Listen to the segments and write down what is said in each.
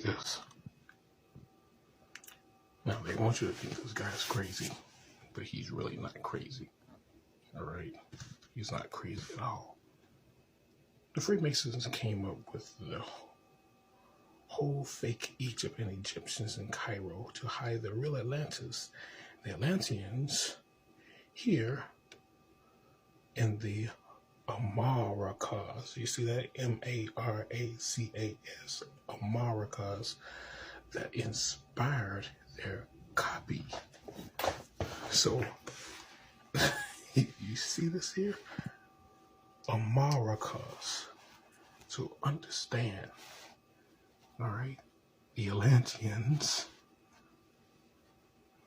this. Now, they want you to think this guy's crazy, but he's really not crazy. All right? He's not crazy at all. The Freemasons came up with the whole fake Egypt and Egyptians in Cairo to hide the real Atlantis, the Atlanteans, here in the Americas. You see that? Maracas. Americas, that inspired their copy. So, you see this here? Americas. To understand, all right, the Atlanteans,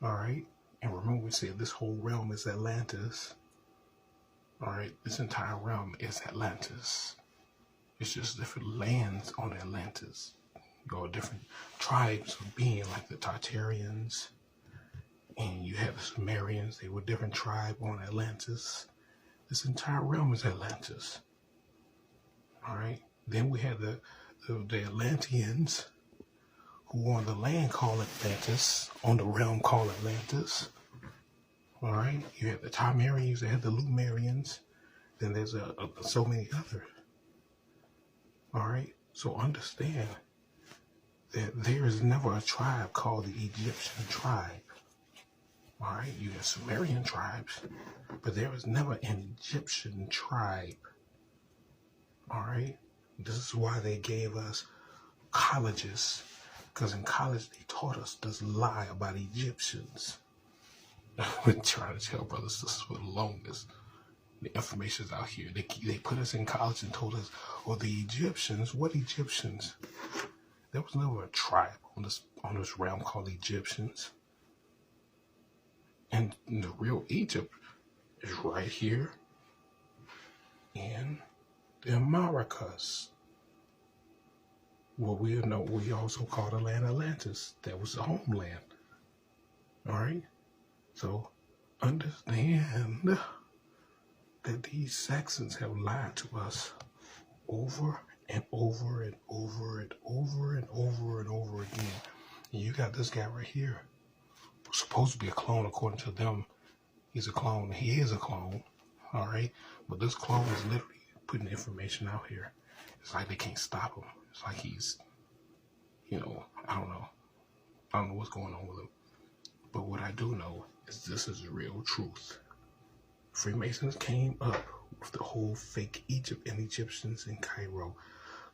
all right, and remember we said this whole realm is Atlantis, all right, this entire realm is Atlantis. It's just different lands on Atlantis, or different tribes of being, like the Tartarians, and you have the Sumerians. They were different tribe on Atlantis. This entire realm is Atlantis, all right. Then we had the Atlanteans, who on the land called Atlantis, on the realm called Atlantis. All right, you had the Tarmarians, you had the Lumerians, then there's so many others. All right, so understand that there is never a tribe called the Egyptian tribe. All right, you have Sumerian tribes, but there was never an Egyptian tribe. All right, this is why they gave us colleges, because in college they taught us this lie about Egyptians. I've been trying to tell brothers sisters for the longest. The information's out here. They put us in college and told us, oh, the Egyptians. What Egyptians? There was never a tribe on this realm called Egyptians. And the real Egypt is right here in the Americas. Well, we also call the land Atlantis. That was the homeland. All right? So understand that these Saxons have lied to us over and over and over and over and over and over again. And you got this guy right here, who's supposed to be a clone according to them. He's a clone. He is a clone. All right? But this clone is literally putting information out here. It's like they can't stop him. It's like he's, I don't know. I don't know what's going on with him. But what I do know is this is the real truth. Freemasons came up with the whole fake Egypt and Egyptians in Cairo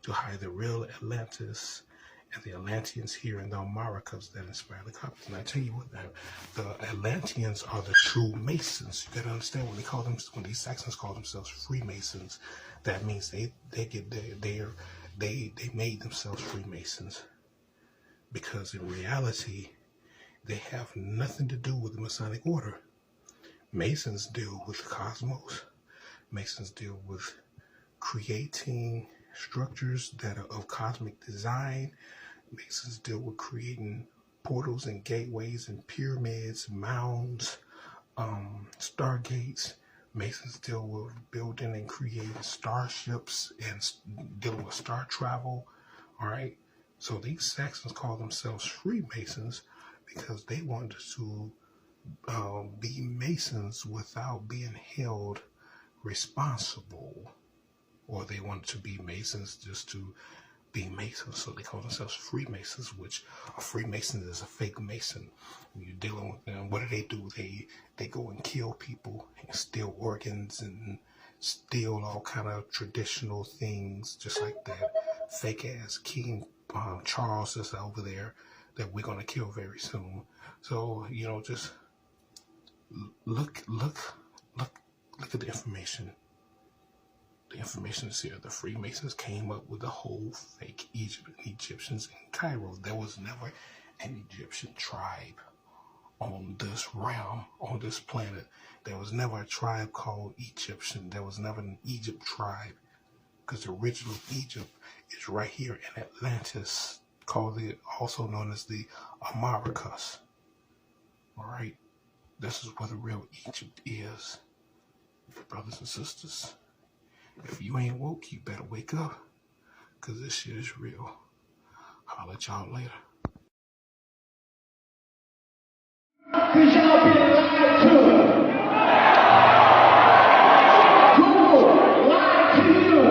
to hide the real Atlantis and the Atlanteans here in the Americas that inspired the copies. And I tell you what, the Atlanteans are the true Masons. You got to understand when these Saxons call themselves Freemasons, that means they made themselves Freemasons, because in reality they have nothing to do with the Masonic order. Masons deal with the cosmos. Masons deal with creating structures that are of cosmic design. Masons deal with creating portals and gateways and pyramids, mounds, stargates. Masons deal with building and creating starships and dealing with star travel. All right. So these Saxons call themselves Freemasons because they wanted to be Masons without being held responsible, or they wanted to be Masons just to be Masons. So they call themselves Freemasons, which a Freemason is a fake Mason. When you're dealing with them, what do? They go and kill people and steal organs and steal all kind of traditional things, just like that fake ass King Charles is over there that we're gonna kill very soon. So just look at the information. The information is here. The Freemasons came up with the whole fake Egyptians in Cairo. There was never an Egyptian tribe on this realm, on this planet. There was never a tribe called Egyptian. There was never an Egypt tribe, because the original Egypt is right here in Atlantis, also known as the Americas. All right, this is where the real Egypt is, brothers and sisters. If you ain't woke, you better wake up, because this shit is real. Holler at y'all later. Cause y'all been lied to. Google lied to you.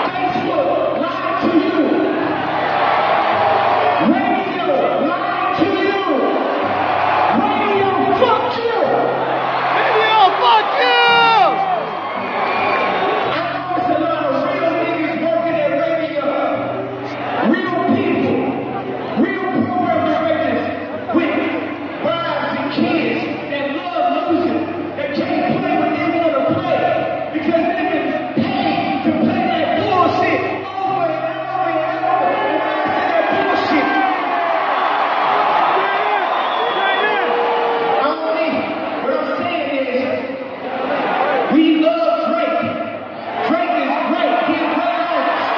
Facebook lied to you. Radio lied to you. Radio fuck you. Radio fuck you. I know it's a lot of real niggas working at radio. Real people. Real program directors with wives and kids that love music, that can't play what they want to play because they've been paid to play that bullshit over and over and over. And I say that bullshit. What I'm saying is, we love Drake. Drake is great. He's a great artist.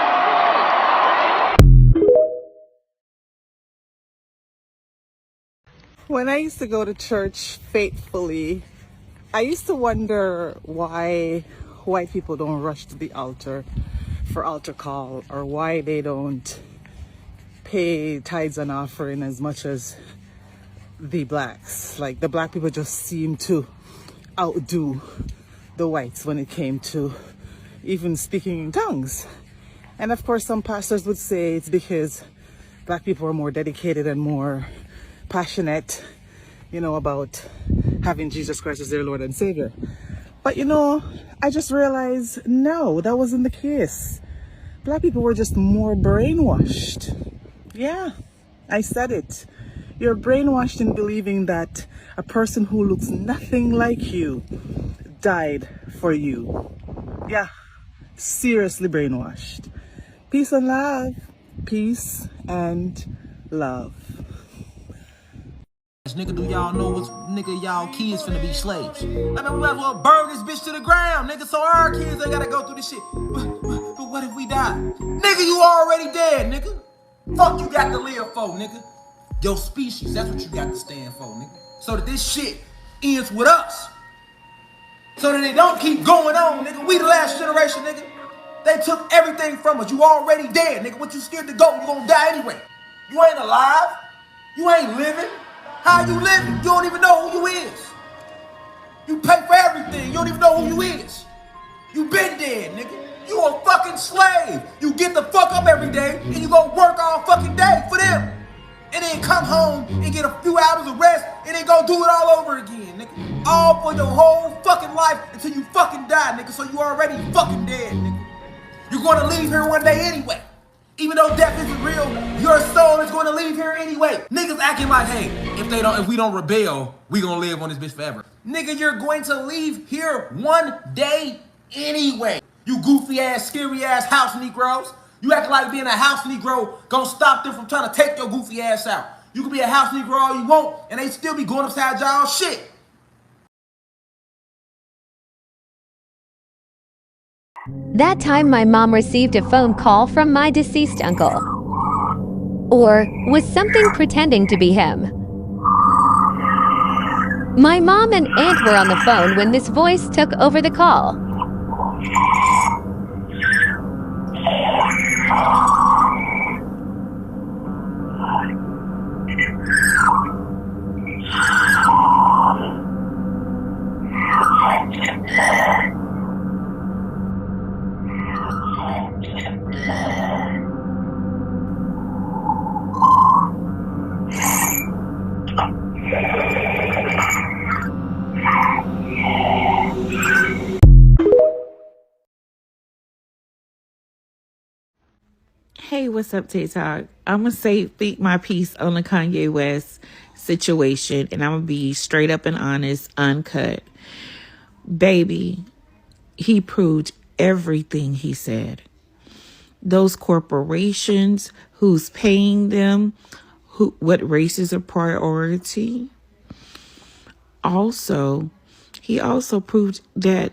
When I used to go to church faithfully, I used to wonder why white people don't rush to the altar for altar call, or why they don't pay tithes and offering as much as the blacks. Like, the black people just seem to outdo the whites when it came to even speaking in tongues. And of course, some pastors would say it's because black people are more dedicated and more passionate, about having Jesus Christ as their Lord and Savior. But I just realized, no, that wasn't the case. Black people were just more brainwashed. Yeah, I said it. You're brainwashed in believing that a person who looks nothing like you died for you. Yeah, seriously brainwashed. Peace and love. Peace and love. Nigga, do y'all know what's nigga, y'all kids finna be slaves? I mean, we might as well burn this bitch to the ground, nigga, so our kids ain't gotta go through this shit. But what if we die? Nigga, you already dead, nigga. Fuck you got to live for, nigga. Your species, that's what you got to stand for, nigga. So that this shit ends with us. So that it don't keep going on, nigga. We the last generation, nigga. They took everything from us. You already dead, nigga. What you scared to go? You gonna die anyway. You ain't alive. You ain't living. How you living? You don't even know who you is. You pay for everything. You don't even know who you is. You been dead, nigga. You a fucking slave. You get the fuck up every day and you go work all fucking day for them. And then come home and get a few hours of rest and then go do it all over again, nigga. All for your whole fucking life until you fucking die, nigga. So you already fucking dead, nigga. You're gonna leave here one day anyway. Even though death isn't real, your soul is going to leave here anyway. Niggas acting like, hey, if we don't rebel, we gonna live on this bitch forever. Nigga, you're going to leave here one day anyway. You goofy ass, scary ass house Negroes. You acting like being a house Negro gonna stop them from trying to take your goofy ass out. You can be a house Negro all you want, and they still be going upside y'all shit. That time my mom received a phone call from my deceased uncle. Or was something pretending to be him? My mom and aunt were on the phone when this voice took over the call. Hey, what's up, TikTok? I'm going to speak my piece on the Kanye West situation, and I'm going to be straight up and honest, uncut. Baby, he proved everything he said. Those corporations, who's paying them, what race is a priority. Also, he also proved that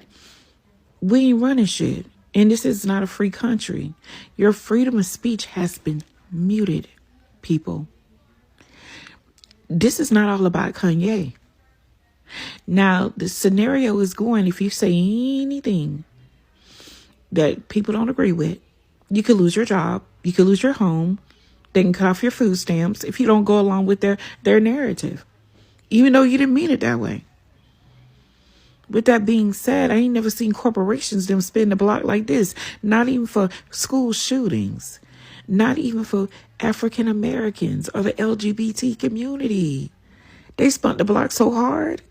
we ain't running shit. And this is not a free country. Your freedom of speech has been muted, people. This is not all about Kanye. Now, the scenario is going, if you say anything that people don't agree with, you could lose your job. You could lose your home. They can cut off your food stamps if you don't go along with their narrative, even though you didn't mean it that way. With that being said, I ain't never seen corporations them spin the block like this. Not even for school shootings. Not even for African Americans or the LGBT community. They spun the block so hard.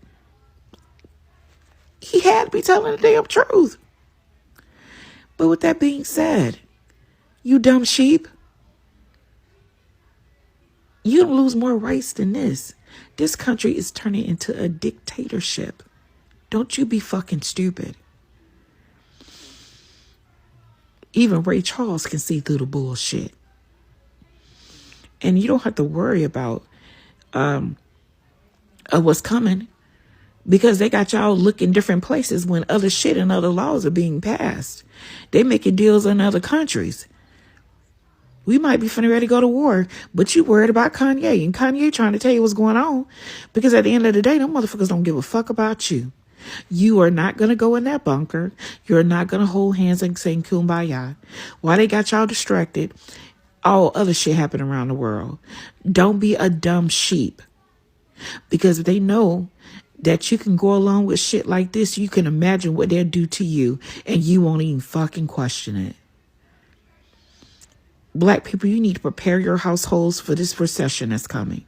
He had to be telling the damn truth. But with that being said, you dumb sheep, you don't lose more rights than this. This country is turning into a dictatorship. Don't you be fucking stupid. Even Ray Charles can see through the bullshit. And you don't have to worry about what's coming, because they got y'all looking different places when other shit and other laws are being passed. They making deals in other countries. We might be finna ready to go to war, but you worried about Kanye, and Kanye trying to tell you what's going on, because at the end of the day, them motherfuckers don't give a fuck about you. You are not going to go in that bunker. You're not going to hold hands and sing kumbaya. Why they got y'all distracted? All other shit happen around the world. Don't be a dumb sheep, because if they know that you can go along with shit like this, you can imagine what they'll do to you, and you won't even fucking question it. Black people, you need to prepare your households for this recession that's coming.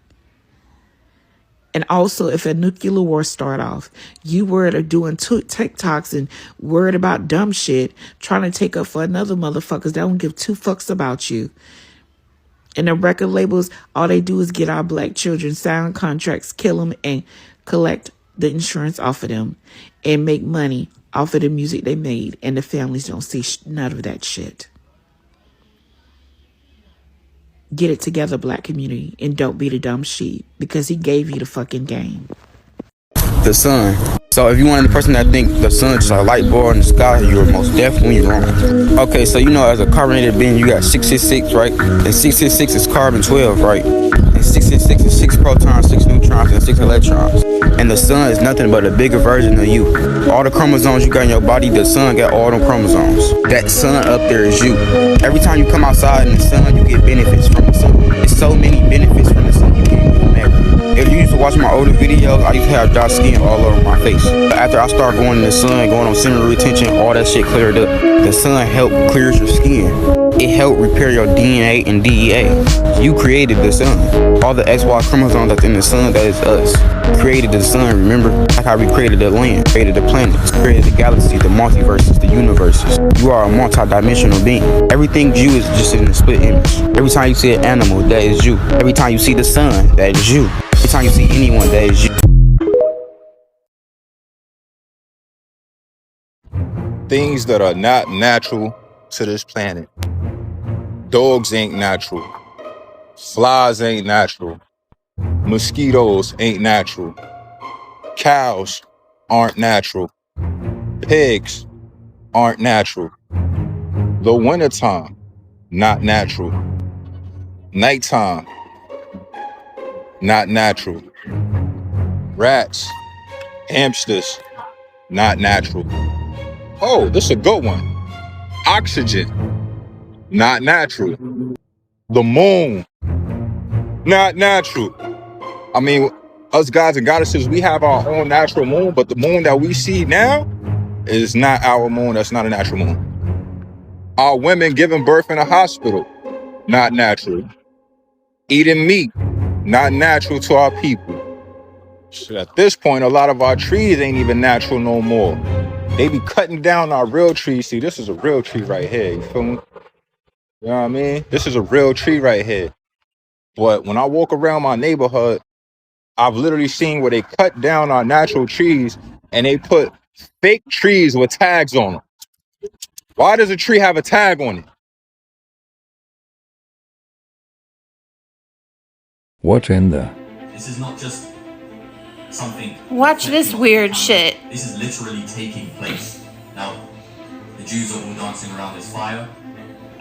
And also, if a nuclear war start off, you worried of doing TikToks and worried about dumb shit, trying to take up for another motherfuckers that don't give two fucks about you. And the record labels, all they do is get our black children, sign contracts, kill them, and collect the insurance off of them, and make money off of the music they made. And the families don't see none of that shit. Get it together, black community, and don't be the dumb sheep, because he gave you the fucking game. The sun. So if you one of the person that think the sun just a light bulb in the sky, you're most definitely wrong. Okay, so you know, as a carbonated being, you got 666, right? And 666 is carbon 12, right? And 666 is 6 protons, 6 neutrons, and 6 electrons. And the sun is nothing but a bigger version of you. All the chromosomes you got in your body, the sun got all them chromosomes. That sun up there is you. Every time you come outside in the sun, you get benefits from the sun. There's so many benefits from the sun, you can't even imagine. If you used to watch my older videos, I used to have dry skin all over my face. But after I started going in the sun, going on semi-retention, all that shit cleared up. The sun helped clear your skin. It helped repair your DNA and DEA. You created the sun. All the XY chromosomes that's in the sun, that is us. Created the sun, remember? Like how we created the land, created the planets, created the galaxies, the multiverses, the universes. You are a multi-dimensional being. Everything you is just in a split image. Every time you see an animal, that is you. Every time you see the sun, that is you. Every time you see anyone, that is you. Things that are not natural to this planet. Dogs ain't natural. Flies ain't natural. Mosquitoes ain't natural. Cows aren't natural. Pigs aren't natural. The wintertime, not natural. Nighttime, not natural. Rats, hamsters, not natural. Oh, this is a good one. Oxygen, not natural. The moon, not natural. I mean, us gods and goddesses, we have our own natural moon, but the moon that we see now is not our moon. That's not a natural moon. Our women giving birth in a hospital, not natural. Eating meat, not natural to our people. So at this point, a lot of our trees ain't even natural no more. They be cutting down our real trees. See, this is a real tree right here. You feel me? You know what I mean? This is a real tree right here. But when I walk around my neighborhood, I've literally seen where they cut down our natural trees and they put fake trees with tags on them. Why does a tree have a tag on it? What in the? This is not just something. Watch this weird shit. This is literally taking place. Now, the Jews are all dancing around this fire.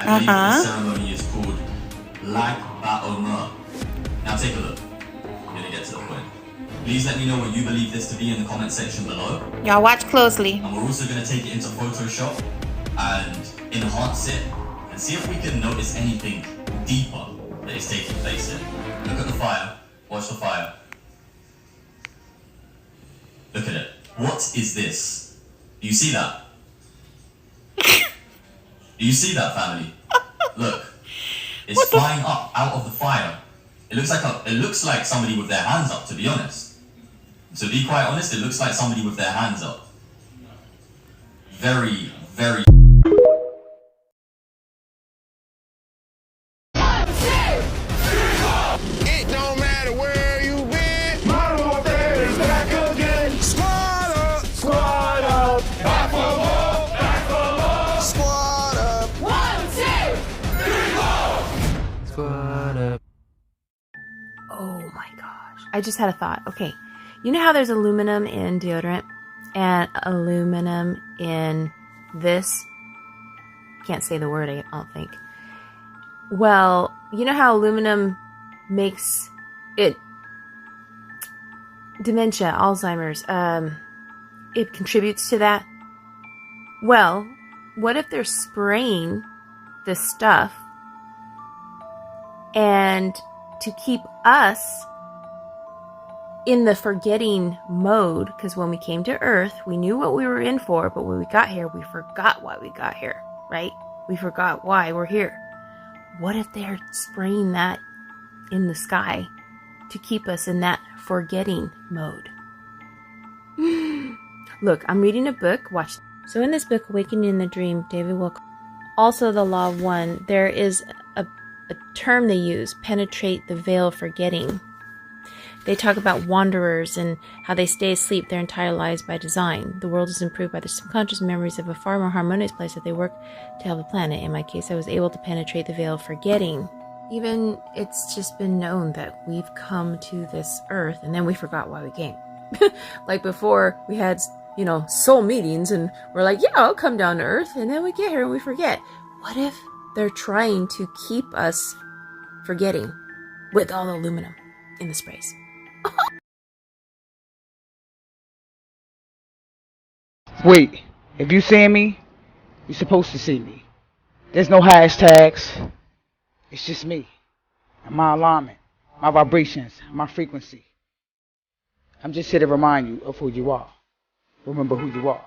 I believe the ceremony is called Lag BaOmer. Now take a look. I'm gonna get to the point. Please let me know what you believe this to be in the comment section below. Y'all watch closely. And we're also gonna take it into Photoshop and enhance it and and see if we can notice anything deeper that is taking place here. Look at the fire. Watch the fire. Look at it. What is this? Do you see that? Do you see that, family? Look. It's flying up out of the fire. It looks like somebody with their hands up, to be honest. To be quite honest, it looks like somebody with their hands up. Very, very... It don't matter where you been. Modern warfare is back again. Squad up, squad up. Back for more, back for more. Squad up. 1, 2, 3, 4. Squad up. Oh my gosh. I just had a thought. Okay. You know how there's aluminum in deodorant and aluminum in this? Can't say the word, I don't think. Well, you know how aluminum makes it dementia, Alzheimer's, it contributes to that? Well, what if they're spraying this stuff and to keep us in the forgetting mode, because when we came to Earth, we knew what we were in for, but when we got here, we forgot why we got here, right? We forgot why we're here. What if they're spraying that in the sky to keep us in that forgetting mode? Look, I'm reading a book. Watch. So in this book, Awakening in the Dream, David Wilcock, also the Law of One, there is a term they use, penetrate the veil of forgetting. They talk about wanderers and how they stay asleep their entire lives by design. The world is improved by the subconscious memories of a far more harmonious place that they work to help the planet. In my case, I was able to penetrate the veil of forgetting. Even it's just been known that we've come to this earth and then we forgot why we came. Like before, we had, soul meetings and we're like, yeah, I'll come down to earth. And then we get here and we forget. What if they're trying to keep us forgetting with all the aluminum in the sprays? Wait, if you see me, you're supposed to see me. There's no hashtags. It's just me and my alignment, my vibrations, my frequency. I'm just here to remind you of who you are. Remember who you are.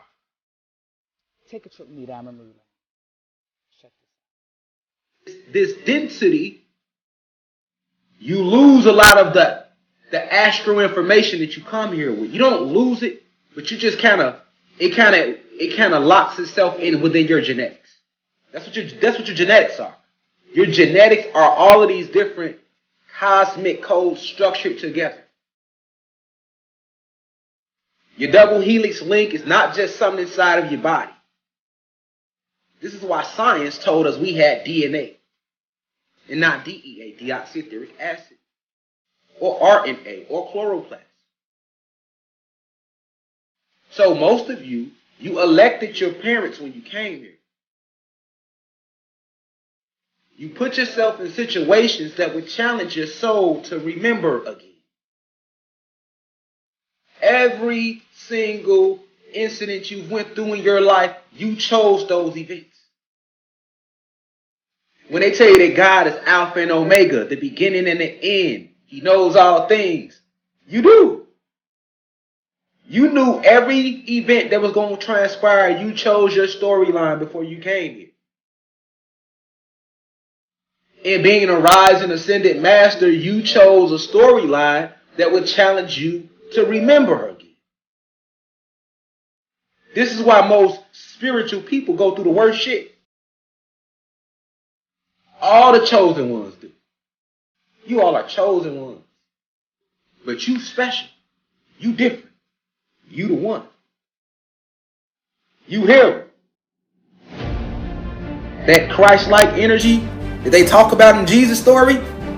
Take a trip with me down memory lane. Check this density, you lose a lot of the astral information that you come here with. You don't lose it, but you just it kind of locks itself in within your genetics. That's what your genetics are. Your genetics are all of these different cosmic codes structured together. Your double helix link is not just something inside of your body. This is why science told us we had DNA and not DEA, deoxyetheric acid, or RNA, or chloroplast. So most of you elected your parents when you came here. You put yourself in situations that would challenge your soul to remember again. Every single incident you went through in your life, you chose those events. When they tell you that God is Alpha and Omega, the beginning and the end, He knows all things, you do. You knew every event that was going to transpire. You chose your storyline before you came here. And being a rising ascended master, you chose a storyline that would challenge you to remember her again. This is why most spiritual people go through the worst shit. All the chosen ones do. You all are chosen ones. But you special. You different. You the one. You him. That Christ-like energy that they talk about in Jesus' story,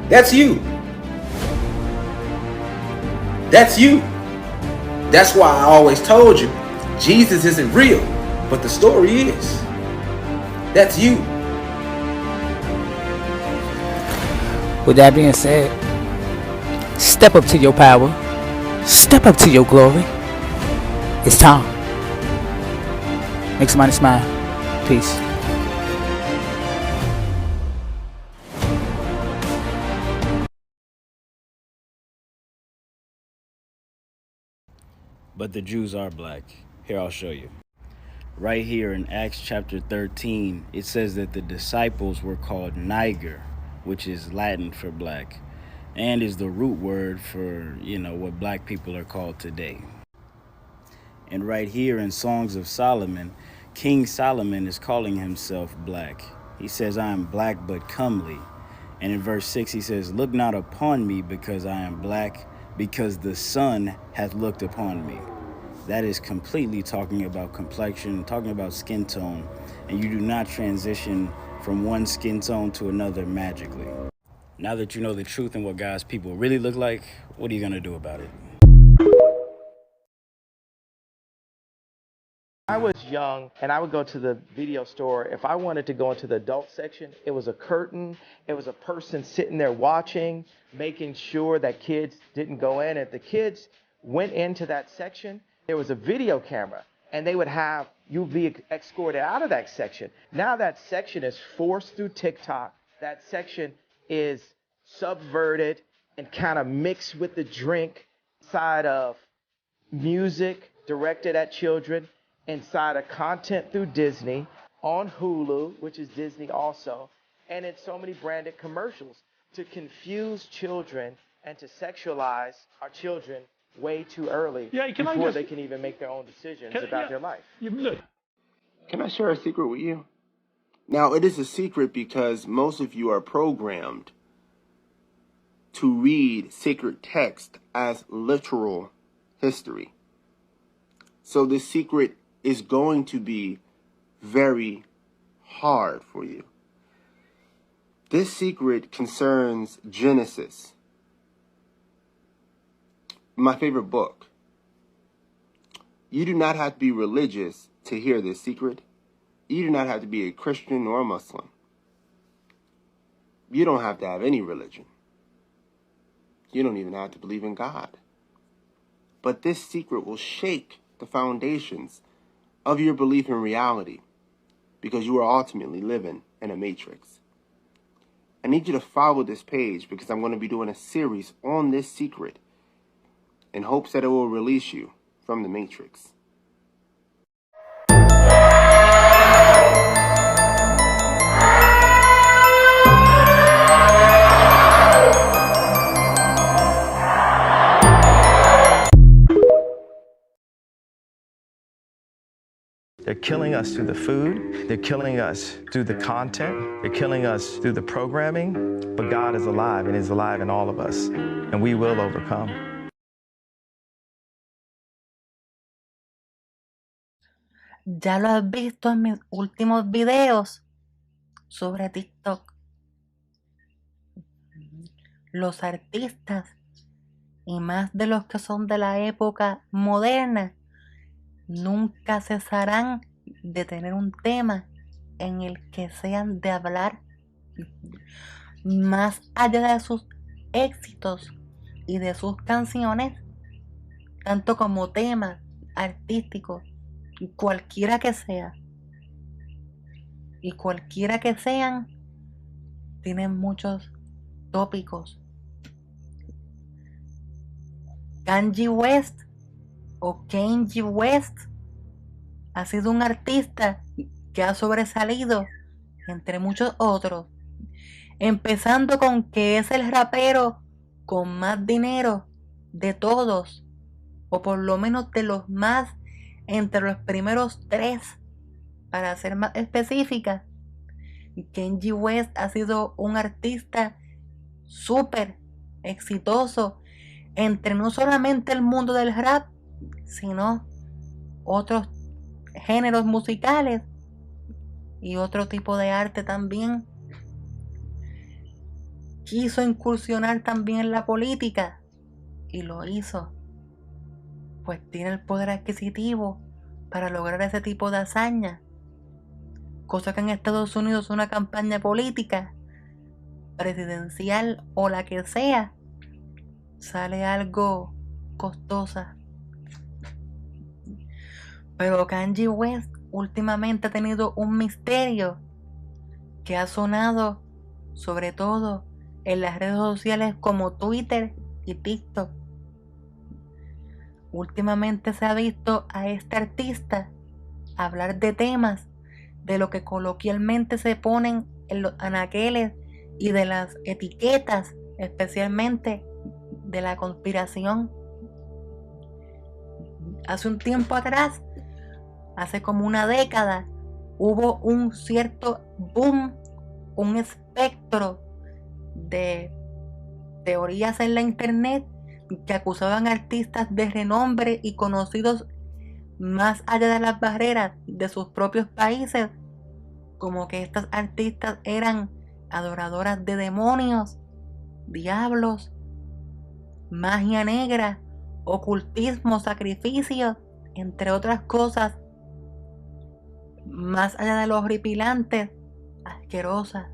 that's you. That's you. That's why I always told you, Jesus isn't real, but the story is. That's you. With that being said, step up to your power. Step up to your glory. It's time. Make somebody smile. Peace. But the Jews are black. Here, I'll show you. Right here in Acts chapter 13, it says that the disciples were called Niger, which is Latin for black, and is the root word for, what black people are called today. And right here in Songs of Solomon, King Solomon is calling himself black. He says, I am black but comely. And in verse 6, he says, look not upon me because I am black, because the sun hath looked upon me. That is completely talking about complexion, talking about skin tone, and you do not transition from one skin tone to another magically. Now that you know the truth and what God's people really look like, what are you going to do about it? I was young and I would go to the video store. If I wanted to go into the adult section, it was a curtain. It was a person sitting there watching, making sure that kids didn't go in. If the kids went into that section, there was a video camera and they would have you be escorted out of that section. Now that section is forced through TikTok. That section is subverted and kind of mixed with the drink side of music directed at children, inside of content through Disney, on Hulu, which is Disney also, and in so many branded commercials to confuse children and to sexualize our children way too early before they can even make their own decisions about their life. Can I share a secret with you? Now, it is a secret because most of you are programmed to read sacred text as literal history. So this secret is going to be very hard for you. This secret concerns Genesis, my favorite book. You do not have to be religious to hear this secret. You do not have to be a Christian or a Muslim. You don't have to have any religion. You don't even have to believe in God. But this secret will shake the foundations of your belief in reality because you are ultimately living in a matrix. I need you to follow this page because I'm going to be doing a series on this secret in hopes that it will release you from the matrix. They're killing us through the food. They're killing us through the content. They're killing us through the programming. But God is alive and is alive in all of us. And we will overcome. Ya lo has visto en mis últimos videos sobre TikTok. Los artistas, y más de los que son de la época moderna, nunca cesarán de tener un tema en el que sean de hablar más allá de sus éxitos y de sus canciones, tanto como temas artísticos, cualquiera que sea. Y cualquiera que sean, tienen muchos tópicos. Kanye West o Kanye West ha sido un artista que ha sobresalido entre muchos otros, empezando con que es el rapero con más dinero de todos, o por lo menos de los más, entre los primeros 3, para ser más específica. Kanye West ha sido un artista súper exitoso entre no solamente el mundo del rap, sino otros géneros musicales y otro tipo de arte también. Quiso incursionar también en la política y lo hizo, pues tiene el poder adquisitivo para lograr ese tipo de hazaña, cosa que en Estados Unidos una campaña política presidencial o la que sea sale algo costosa. Pero Kanye West últimamente ha tenido un misterio que ha sonado sobre todo en las redes sociales como Twitter y TikTok. últimamente se ha visto a este artista hablar de temas de lo que coloquialmente se ponen en los anaqueles y de las etiquetas, especialmente de la conspiración. Hace un tiempo atrás, hace como una década, hubo un cierto boom, un espectro de teorías en la internet que acusaban a artistas de renombre y conocidos más allá de las barreras de sus propios países, como que estas artistas eran adoradoras de demonios, diablos, magia negra, ocultismo, sacrificios, entre otras cosas, más allá de lo horripilantes, asquerosas.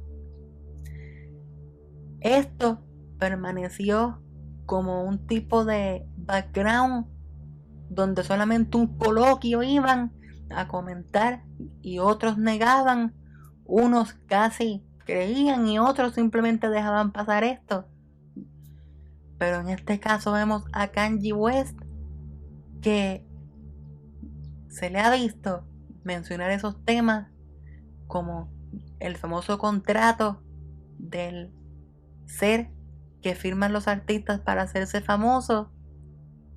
Esto permaneció como un tipo de background donde solamente un coloquio iban a comentar y otros negaban, unos casi creían y otros simplemente dejaban pasar esto. Pero en este caso vemos a Kanye West, que se le ha visto mencionar esos temas como el famoso contrato del ser que firman los artistas para hacerse famosos,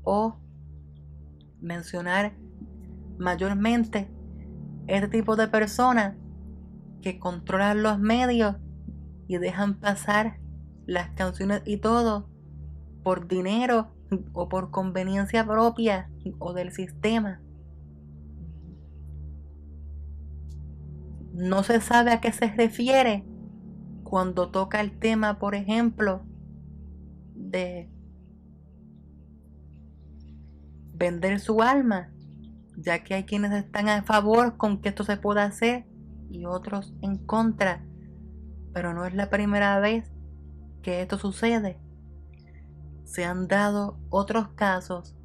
o mencionar mayormente este tipo de personas que controlan los medios y dejan pasar las canciones y todo por dinero o por conveniencia propia o del sistema. No se sabe a qué se refiere cuando toca el tema, por ejemplo, de vender su alma, ya que hay quienes están a favor con que esto se pueda hacer y otros en contra, pero no es la primera vez que esto sucede. Se han dado otros casos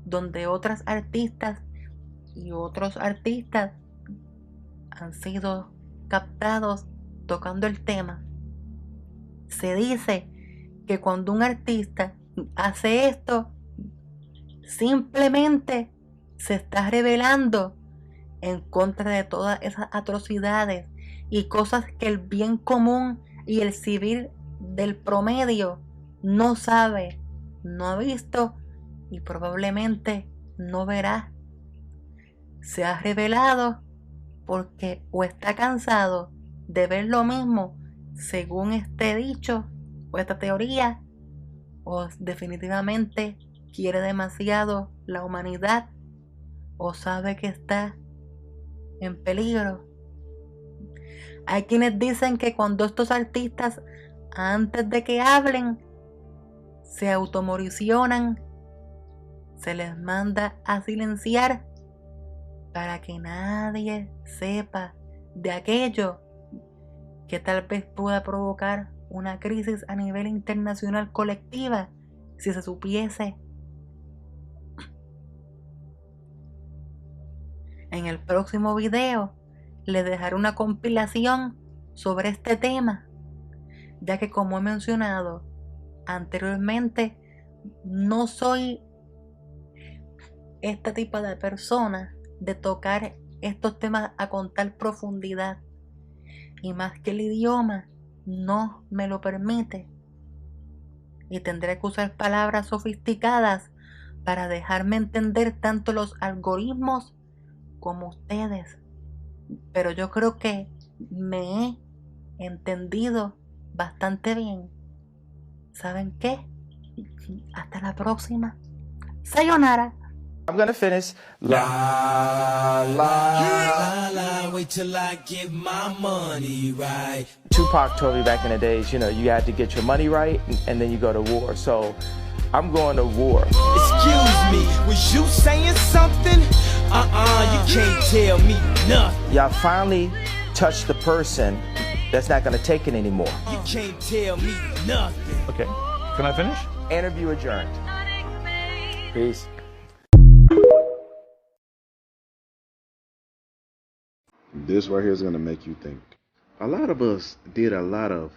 donde otras artistas y otros artistas han sido captados tocando el tema. Se dice que cuando un artista hace esto, simplemente se está rebelando en contra de todas esas atrocidades y cosas que el bien común y el civil del promedio no sabe, no ha visto y probablemente no verá. Se ha rebelado porque o está cansado de ver lo mismo según este dicho o esta teoría, o definitivamente quiere demasiado la humanidad o sabe que está en peligro. Hay quienes dicen que cuando estos artistas, antes de que hablen, se automoricionan, se les manda a silenciar para que nadie sepa de aquello que tal vez pueda provocar una crisis a nivel internacional colectiva si se supiese. En el próximo video les dejaré una compilación sobre este tema, ya que como he mencionado anteriormente, no soy este tipo de persona de tocar estos temas con tal profundidad, y más que el idioma no me lo permite, y tendré que usar palabras sofisticadas para dejarme entender tanto los algoritmos como ustedes. Pero yo creo que me he entendido bastante bien. ¿Saben qué? Hasta la próxima. Sayonara. I'm gonna finish. La la la, wait till I get my money right. Tupac told me back in the days, you had to get your money right and then you go to war. So I'm going to war. Excuse me, was you saying something? You can't tell me nothing. Y'all finally touched the person that's not gonna take it anymore. You can't tell me nothing. Okay, can I finish? Interview adjourned. Peace. This right here is going to make you think. A lot of us did a lot of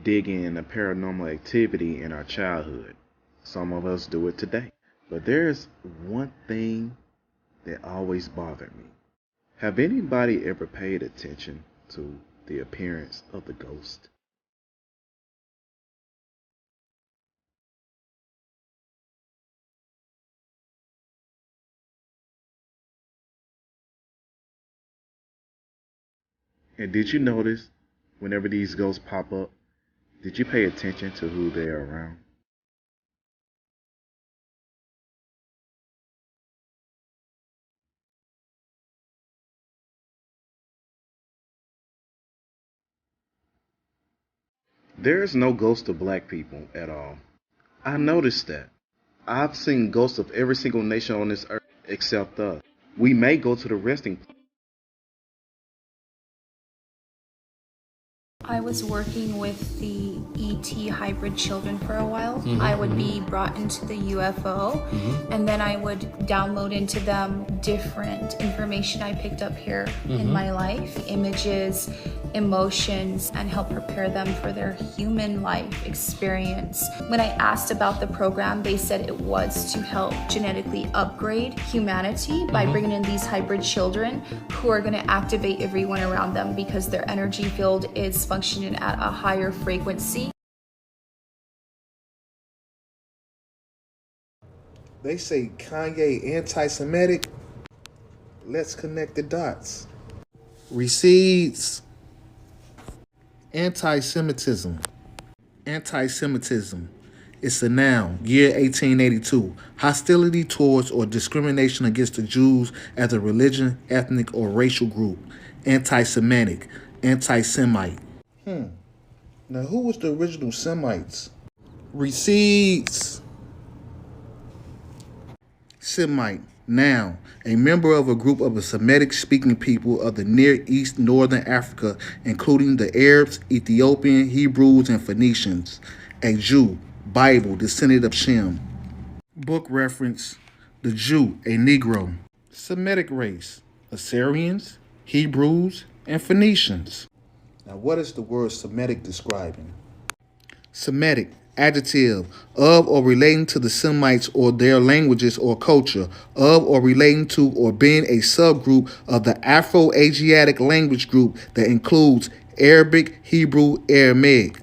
digging into paranormal activity in our childhood. Some of us do it today. But there's one thing that always bothered me. Have anybody ever paid attention to the appearance of the ghost? And did you notice whenever these ghosts pop up, did you pay attention to who they're around? There's no ghost of black people at all. I noticed that. I've seen ghosts of every single nation on this earth except us. We may go to the resting place. I was working with the ET hybrid children for a while. Mhm, I would be mhm. brought into the UFO, Mhm. and then I would download into them different information I picked up here in Mhm. my life, images, emotions, and help prepare them for their human life experience. When I asked about the program, they said it was to help genetically upgrade humanity by Mhm. bringing in these hybrid children who are going to activate everyone around them because their energy field is functioning at a higher frequency. They say Kanye anti-Semitic. Let's connect the dots. Recedes. Anti-Semitism. Anti-Semitism. It's a noun. Year 1882. Hostility towards or discrimination against the Jews as a religion, ethnic, or racial group. Anti-Semitic. Anti-Semite. Now who was the original Semites? Recedes. Semite. Noun. A member of a group of the Semitic-speaking people of the Near East, Northern Africa, including the Arabs, Ethiopian, Hebrews, and Phoenicians. A Jew. Bible, descendant of Shem. Book reference. The Jew, a Negro. Semitic race. Assyrians, Hebrews, and Phoenicians. Now what is the word Semitic describing? Semitic, adjective, of or relating to the Semites or their languages or culture, of or relating to or being a subgroup of the Afro-Asiatic language group that includes Arabic, Hebrew, Aramaic.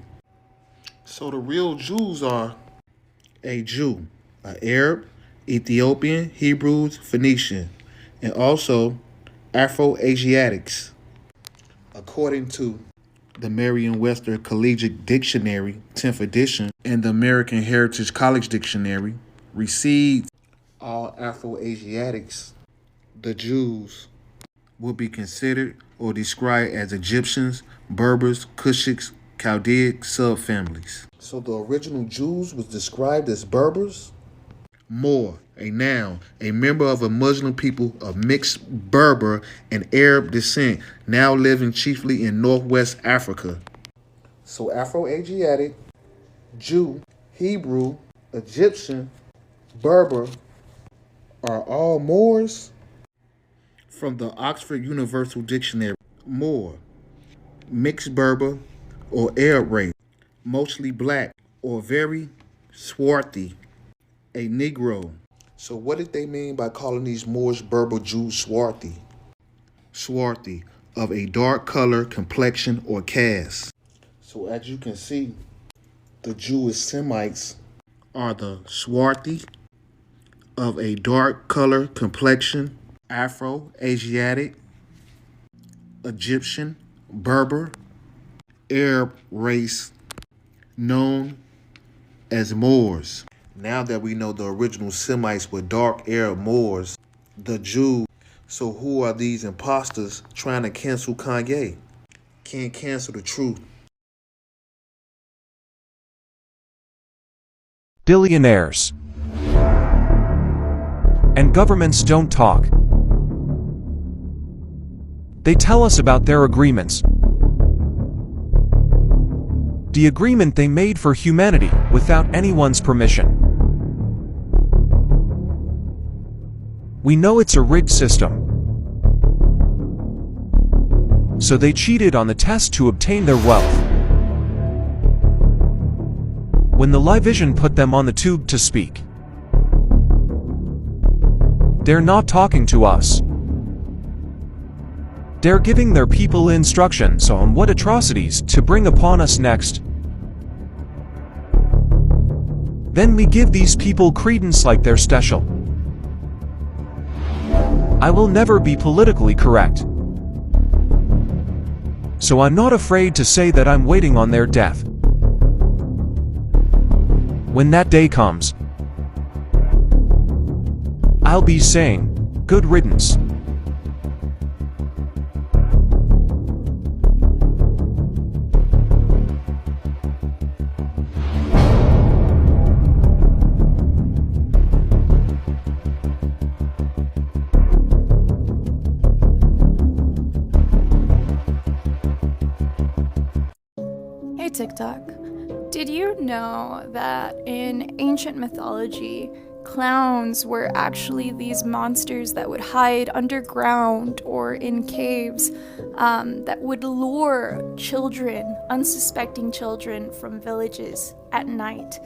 So the real Jews are a Jew, an Arab, Ethiopian, Hebrews, Phoenician, and also Afro-Asiatics. According to the Merriam-Webster Collegiate Dictionary, 10th edition, and the American Heritage College Dictionary, recedes all Afro-Asiatics. The Jews will be considered or described as Egyptians, Berbers, Cushites, Chaldaic subfamilies. So the original Jews was described as Berbers? More, a noun, a member of a Muslim people of mixed Berber and Arab descent, now living chiefly in Northwest Africa. So Afro-Asiatic, Jew, Hebrew, Egyptian, Berber are all Moors? From the Oxford Universal Dictionary, Moor, mixed Berber or Arab race, mostly black or very swarthy, a Negro. So what did they mean by calling these Moorish Berber Jews swarthy? Swarthy, of a dark color, complexion, or caste. So as you can see, the Jewish Semites are the swarthy, of a dark color, complexion, Afro-Asiatic, Egyptian, Berber, Arab race, known as Moors. Now that we know the original Semites were dark Arab Moors, the Jews, so who are these imposters trying to cancel Kanye? Can't cancel the truth. Billionaires. And governments don't talk. They tell us about their agreements. The agreement they made for humanity without anyone's permission. We know it's a rigged system. So they cheated on the test to obtain their wealth. When the live vision put them on the tube to speak, They're not talking to us. They're giving their people instructions on what atrocities to bring upon us next. Then we give these people credence like they're special. I will never be politically correct. So I'm not afraid to say that I'm waiting on their death. When that day comes, I'll be saying, good riddance. Hey TikTok, did you know that in ancient mythology, clowns were actually these monsters that would hide underground or in caves that would lure children, unsuspecting children from villages at night,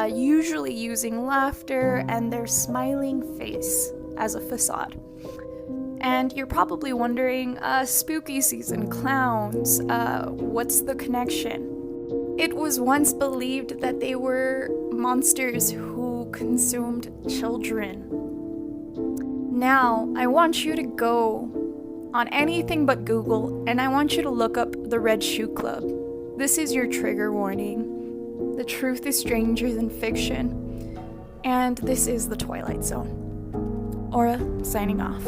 usually using laughter and their smiling face as a facade. And you're probably wondering, spooky season, clowns, what's the connection? It was once believed that they were monsters who consumed children. Now, I want you to go on anything but Google, and I want you to look up the Red Shoe Club. This is your trigger warning. The truth is stranger than fiction. And this is the Twilight Zone. Aura, signing off.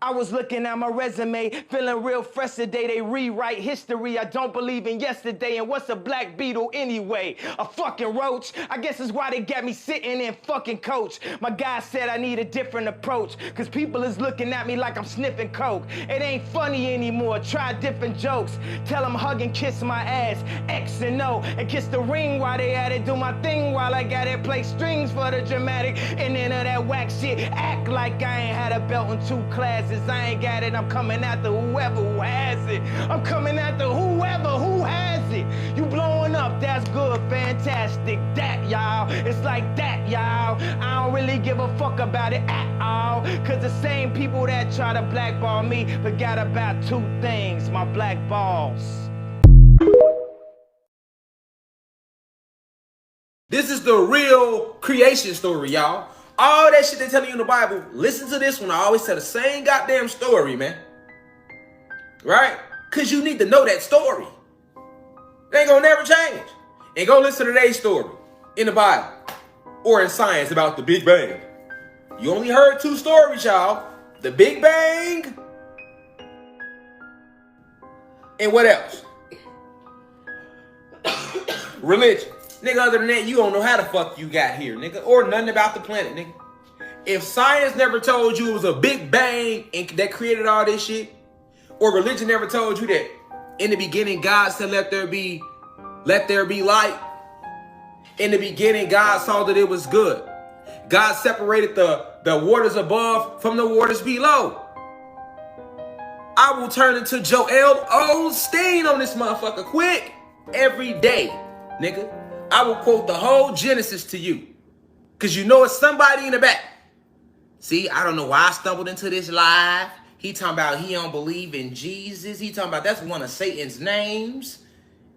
I was looking at my resume, feeling real fresh today. They rewrite history. I don't believe in yesterday. And what's a black beetle anyway? A fucking roach? I guess that's why they got me sitting in fucking coach. My guy said I need a different approach, cause people is looking at me like I'm sniffing coke. It ain't funny anymore. Try different jokes. Tell them hug and kiss my ass, X and O, and kiss the ring while they at it. Do my thing while I got it. Play strings for the dramatic, and then of that whack shit. Act like I ain't had a belt in 2 classes. I ain't got it, I'm coming after whoever who has it. I'm coming after whoever who has it. You blowing up, that's good, fantastic. That, y'all, it's like that, y'all. I don't really give a fuck about it at all. Cause the same people that try to blackball me forgot about 2 things, my black balls. This is the real creation story, y'all. All that shit they tell you in the Bible, listen to this one. I always tell the same goddamn story, man. Right? Because you need to know that story. It ain't gonna never change. And go listen to today's story in the Bible or in science about the Big Bang. You only heard 2 stories, y'all. The Big Bang and what else? Religion. Nigga, other than that, you don't know how the fuck you got here, nigga. Or nothing about the planet, nigga. If science never told you it was a big bang and that created all this shit, or religion never told you that in the beginning God said let there be light. In the beginning God saw that it was good. God separated the waters above from the waters below. I will turn into Joel Osteen on this motherfucker quick every day, nigga. I will quote the whole Genesis to you. Because you know it's somebody in the back. See, I don't know why I stumbled into this live. He talking about he don't believe in Jesus. He talking about that's one of Satan's names.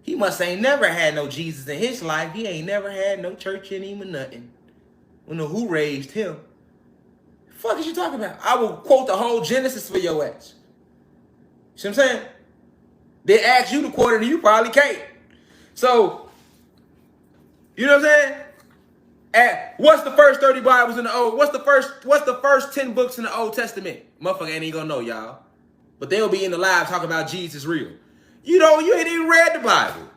He must ain't never had no Jesus in his life. He ain't never had no church in him or nothing. We know who raised him. The fuck is you talking about? I will quote the whole Genesis for your ass. See what I'm saying? They ask you to quote it and you probably can't. So, you know what I'm saying? What's the first 30 Bibles in the Old? What's the first 10 books in the Old Testament? Motherfucker ain't gonna know, y'all. But they'll be in the live talking about Jesus real. You ain't even read the Bible.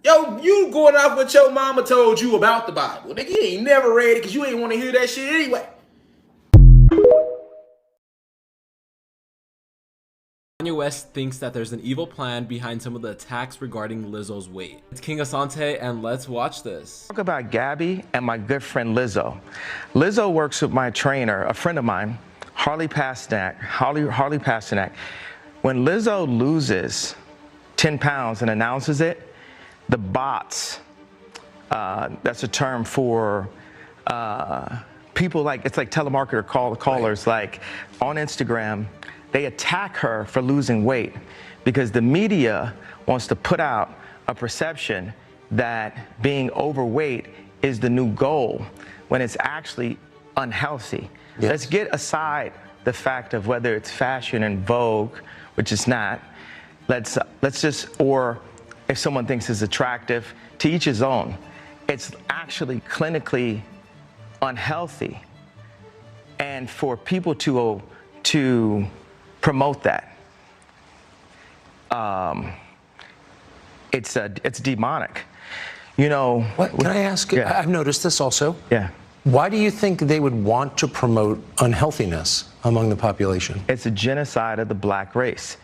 Yo, you going off what your mama told you about the Bible. Nigga, you ain't never read it because you ain't want to hear that shit anyway. Kanye West thinks that there's an evil plan behind some of the attacks regarding Lizzo's weight. It's King Asante, and let's watch this. Talk about Gabby and my good friend Lizzo. Lizzo works with my trainer, a friend of mine, Harley Pasternak. When Lizzo loses 10 pounds and announces it, the bots, that's a term for People like, it's like telemarketer callers, like on Instagram, they attack her for losing weight because the media wants to put out a perception that being overweight is the new goal when it's actually unhealthy. Yes. Let's get aside the fact of whether it's fashion and vogue, which it's not. Let's just, or if someone thinks it's attractive, to each his own. It's actually clinically unhealthy, and for people to promote that, it's demonic. You know. What can I ask? Yeah. I've noticed this also. Yeah. Why do you think they would want to promote unhealthiness among the population? It's a genocide of the black race.